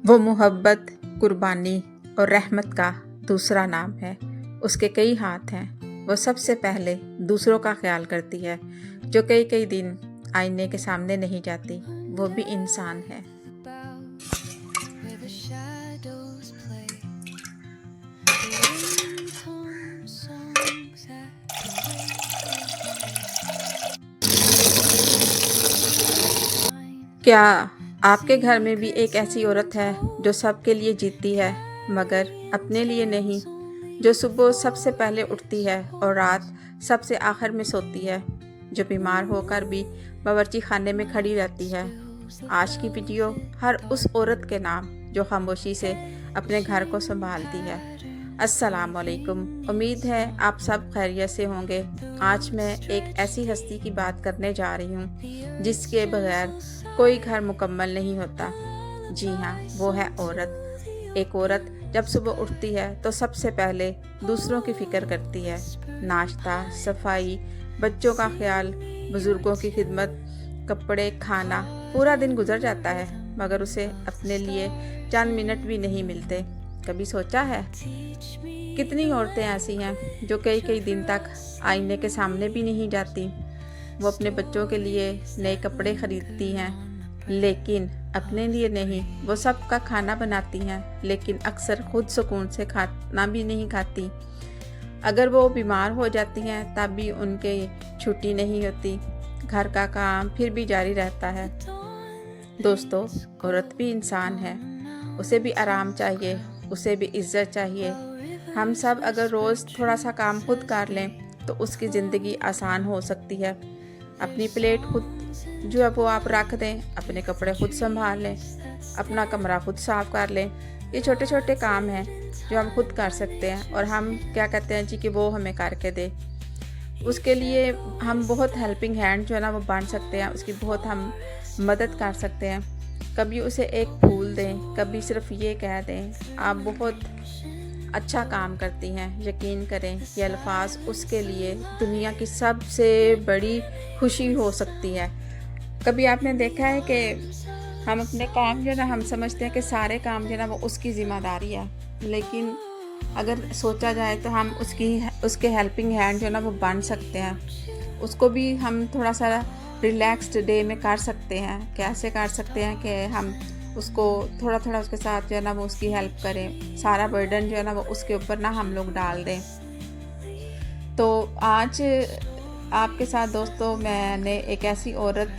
वो मोहब्बत, कुर्बानी और रहमत का दूसरा नाम है। उसके कई हाथ हैं। वो सबसे पहले दूसरों का ख्याल करती है, जो कई कई दिन आईने के सामने नहीं जाती। वो भी इंसान है। क्या आपके घर में भी एक ऐसी औरत है जो सबके लिए जीती है मगर अपने लिए नहीं? जो सुबह सबसे पहले उठती है और रात सबसे आखिर में सोती है, जो बीमार होकर भी बावर्ची खाने में खड़ी रहती है। आज की वीडियो हर उस औरत के नाम जो खामोशी से अपने घर को संभालती है। अस्सलाम वालेकुम। उम्मीद है आप सब खैरियत से होंगे। आज मैं एक ऐसी हस्ती की बात करने जा रही हूँ जिसके बगैर कोई घर मुकम्मल नहीं होता। जी हाँ, वो है औरत। एक औरत जब सुबह उठती है तो सबसे पहले दूसरों की फिक्र करती है। नाश्ता, सफाई, बच्चों का ख्याल, बुजुर्गों की खिदमत, कपड़े, खाना, पूरा दिन गुजर जाता है मगर उसे अपने लिए चंद मिनट भी नहीं मिलते। कभी सोचा है कितनी औरतें ऐसी हैं जो कई कई दिन तक आईने के सामने भी नहीं जाती। वो अपने बच्चों के लिए नए कपड़े खरीदती हैं लेकिन अपने लिए नहीं। वो सबका खाना बनाती हैं लेकिन अक्सर खुद सुकून से खाना भी नहीं खाती। अगर वो बीमार हो जाती हैं तब भी उनके छुट्टी नहीं होती। घर का काम फिर भी जारी रहता है। दोस्तों, औरत भी इंसान है। उसे भी आराम चाहिए, उसे भी इज्जत चाहिए। हम सब अगर रोज़ थोड़ा सा काम खुद कर लें तो उसकी ज़िंदगी आसान हो सकती है। अपनी प्लेट खुद जो है वो आप रख दें, अपने कपड़े खुद संभाल लें, अपना कमरा खुद साफ़ कर लें। ये छोटे छोटे काम हैं जो हम खुद कर सकते हैं और हम क्या कहते हैं जी कि वो हमें करके दे। उसके लिए हम बहुत हेल्पिंग हैंड जो है ना वो बन सकते हैं, उसकी बहुत हम मदद कर सकते हैं। कभी उसे एक फूल दें, कभी सिर्फ ये कह दें आप बहुत अच्छा काम करती हैं। यकीन करें ये अल्फाज उसके लिए दुनिया की सबसे बड़ी खुशी हो सकती है। कभी आपने देखा है कि हम अपने काम जो ना हम समझते हैं कि सारे काम जो ना वो उसकी ज़िम्मेदारी है, लेकिन अगर सोचा जाए तो हम उसके हेल्पिंग हैंड जो ना वो बन सकते हैं। उसको भी हम थोड़ा सा रिलैक्स्ड डे में कर सकते हैं। कैसे कर सकते हैं कि हम उसको थोड़ा थोड़ा उसके साथ जो है ना वो उसकी हेल्प करें। सारा बर्डन जो है ना वो उसके ऊपर ना हम लोग डाल दें। तो आज आपके साथ दोस्तों मैंने एक ऐसी औरत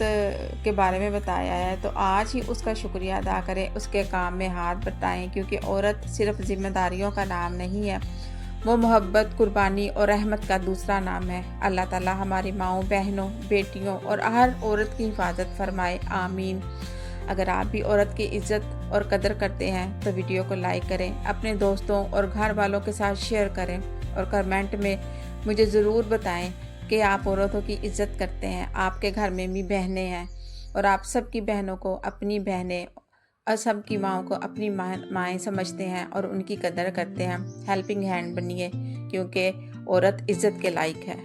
के बारे में बताया है, तो आज ही उसका शुक्रिया अदा करें, उसके काम में हाथ बटाएं, क्योंकि औरत सिर्फ जिम्मेदारियों का नाम नहीं है, वो मोहब्बत, कुर्बानी और रहमत का दूसरा नाम है। अल्लाह ताला हमारी माँओं, बहनों, बेटियों और हर औरत की हिफाजत फरमाए, आमीन। अगर आप भी औरत की इज़्ज़त और कदर करते हैं तो वीडियो को लाइक करें, अपने दोस्तों और घर वालों के साथ शेयर करें और कमेंट में मुझे ज़रूर बताएं कि आप औरतों की इज़्ज़त करते हैं। आपके घर में भी बहनें हैं और आप सबकी बहनों को अपनी बहनें और सबकी माँओं को अपनी माएँ समझते हैं और उनकी कदर करते हैं। हेल्पिंग हैंड बनिए, क्योंकि औरत इज़्ज़त के लायक है।